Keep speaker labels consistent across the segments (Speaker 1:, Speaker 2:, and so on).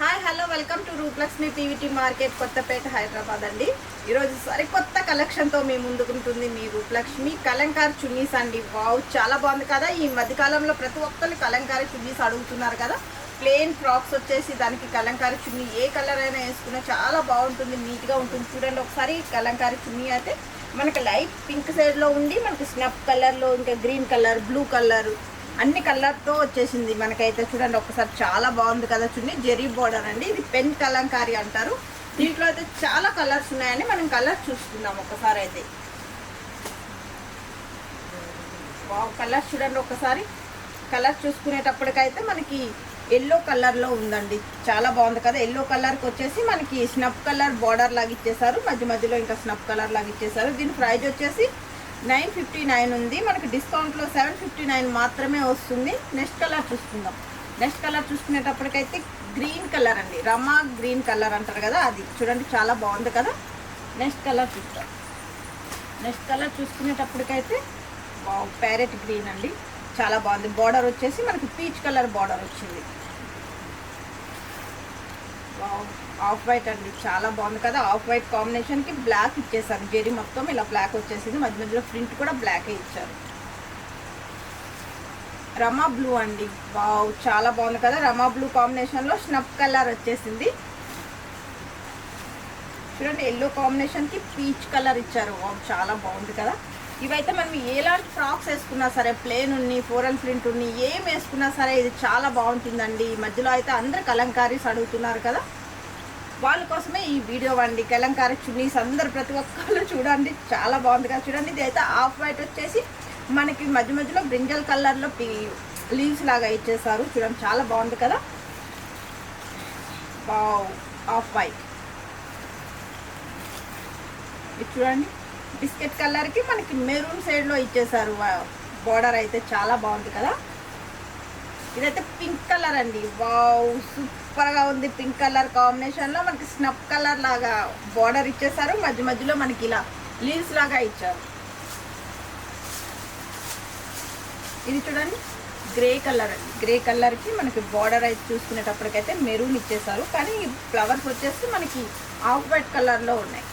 Speaker 1: Hi hello welcome to Rooplakshmi P V T market Kothapet Hyderabad అండి. ఈరోజు సరికొత్త కలెక్షన్తో మీ ముందుకుంటుంది మీ రూప్లక్ష్మి. కలంకారీ చున్నీస్ అండి. వావ్, చాలా బాగుంది కదా. ఈ మధ్యకాలంలో ప్రతి ఒక్కరు కలంకారీ చున్నీస్ అడుగుతున్నారు కదా. ప్లెయిన్ ఫ్రాక్స్ వచ్చేసి దానికి కలంకారీ చున్నీ ఏ కలర్ అయినా వేసుకున్నా చాలా బాగుంటుంది, నీట్గా ఉంటుంది. చూడండి ఒకసారి కలంకారీ చున్నీ అయితే మనకి లైట్ పింక్ షేడ్లో ఉండి మనకి స్నప్ కలర్లో, ఇంకా గ్రీన్ కలర్, బ్లూ కలర్ అన్ని కలర్తో వచ్చేసింది మనకైతే. చూడండి ఒకసారి చాలా బాగుంది కదా చున్నీ. జెరీ బోర్డర్ అండి, ఇది పెన్ కలంకారీ అంటారు. దీంట్లో అయితే చాలా కలర్స్ ఉన్నాయని మనం కలర్ చూసుకుందాం ఒకసారి అయితే. కలర్స్ చూడండి ఒకసారి. కలర్ చూసుకునేటప్పటికైతే మనకి ఎల్లో కలర్లో ఉందండి, చాలా బాగుంది కదా. ఎల్లో కలర్కి వచ్చేసి మనకి స్నప్ కలర్ బార్డర్ లాగా ఇచ్చేసారు, మధ్య మధ్యలో ఇంకా స్నప్ కలర్ లాగా ఇచ్చేసారు. దీని ప్రైజ్ వచ్చేసి 959 ఉంది. మనకి డిస్కౌంట్లో 759 మాత్రమే వస్తుంది. నెక్స్ట్ కలర్ చూసుకుందాం. నెక్స్ట్ కలర్ చూసుకునేటప్పటికైతే గ్రీన్ కలర్ అండి, రమా గ్రీన్ కలర్ అంటారు కదా, అది చూడండి చాలా బాగుంది కదా. నెక్స్ట్ కలర్ చూస్తాం. నెక్స్ట్ కలర్ చూసుకునేటప్పటికైతే ప్యారెట్ గ్రీన్ అండి, చాలా బాగుంది. బార్డర్ వచ్చేసి మనకి పీచ్ కలర్ బార్డర్ వచ్చింది. ఆఫ్ వైట్ అండి, చాలా బాగుంది కదా. ఆఫ్ వైట్ కాంబినేషన్కి బ్లాక్ ఇచ్చేసారు. జెరీ మొత్తం ఇలా బ్లాక్ వచ్చేసింది, మధ్య మధ్యలో ప్రింట్ కూడా బ్లాకే ఇచ్చారు. రమా బ్లూ అండి, వావ్ చాలా బాగుంది కదా. రమా బ్లూ కాంబినేషన్లో స్నప్ కలర్ వచ్చేసింది. చూడండి ఎల్లో కాంబినేషన్కి పీచ్ కలర్ ఇచ్చారు. వావ్ చాలా బాగుంది కదా. ఇవైతే మనం ఎలాంటి ఫ్రాక్స్ వేసుకున్నా సరే, ప్లేన్ ఉన్ని, ఫోరల్ ప్రింట్ ఉన్ని, ఏం వేసుకున్నా సరే ఇది చాలా బాగుంటుందండి. ఈ మధ్యలో అయితే అందరు కలంకారీస్ అడుగుతున్నారు కదా, వాళ్ళ కోసమే ఈ వీడియో అండి. కలంకారీ చున్నీస్ అందరు ప్రతి ఒక్కళ్ళు చూడండి, చాలా బాగుంది కదా. చూడండి ఇది అయితే ఆఫ్ వైట్ వచ్చేసి మనకి మధ్య మధ్యలో బ్రింజల్ కలర్లో లీవ్స్ లాగా ఇచ్చేసారు. చూడండి చాలా బాగుంది కదా. ఆఫ్ వైట్ ఇది చూడండి, బిస్కెట్ కలర్కి మనకి మెరూన్ షేడ్లో ఇచ్చేసారు. బార్డర్ అయితే చాలా బాగుంది కదా. ఇదైతే పింక్ కలర్ అండి, వావ్ సూపర్గా ఉంది. పింక్ కలర్ కాంబినేషన్లో మనకి స్నప్ కలర్ లాగా బార్డర్ ఇచ్చేసారు, మధ్య మధ్యలో మనకి ఇలా లీవ్స్ లాగా ఇచ్చారు. ఇది చూడండి గ్రే కలర్ అండి, గ్రే కలర్కి మనకి బార్డర్ అయితే చూసుకునేటప్పటికైతే మెరూన్ ఇచ్చేసారు, కానీ ఫ్లవర్స్ వచ్చేసి మనకి ఆఫ్ వైట్ కలర్లో ఉన్నాయి.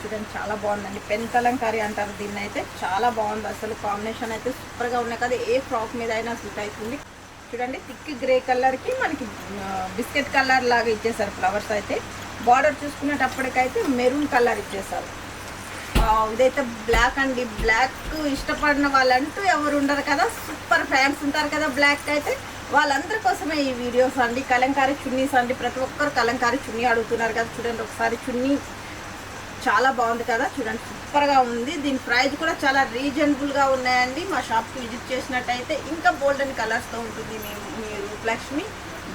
Speaker 1: చూడండి చాలా బాగుందండి. పెన్ కలంకారీ అంటారు దీన్ని అయితే, చాలా బాగుంది అసలు. కాంబినేషన్ అయితే సూపర్గా ఉన్నాయి కదా, ఏ ఫ్రాక్ మీద అయినా సూట్ అవుతుంది. చూడండి థిక్ గ్రే కలర్కి మనకి బిస్కెట్ కలర్ లాగా ఇచ్చేసారు ఫ్లవర్స్ అయితే. బార్డర్ చూసుకునేటప్పటికైతే మెరూన్ కలర్ ఇచ్చేసారు. ఇదైతే బ్లాక్ అండి, బ్లాక్ ఇష్టపడిన వాళ్ళంటూ ఎవరు ఉండరు కదా, సూపర్ ఫ్యాన్స్ ఉంటారు కదా బ్లాక్ అయితే, వాళ్ళందరి కోసమే ఈ వీడియోస్ అండి. కలంకారీ చున్నీస్ అండి, ప్రతి ఒక్కరు కలంకారీ చున్నీ అడుగుతున్నారు కదా. చూడండి ఒకసారి చున్నీ చాలా బాగుంది కదా. చూడండి సూపర్గా ఉంది. దీని ప్రైస్ కూడా చాలా రీజనబుల్గా ఉన్నాయండి. మా షాప్కి విజిట్ చేసినట్టయితే ఇంకా బోల్డెన్ కలర్స్తో ఉంటుంది మీ రూప్లక్ష్మి.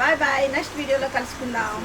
Speaker 1: బాయ్ బాయ్, నెక్స్ట్ వీడియోలో కలుసుకుందాం.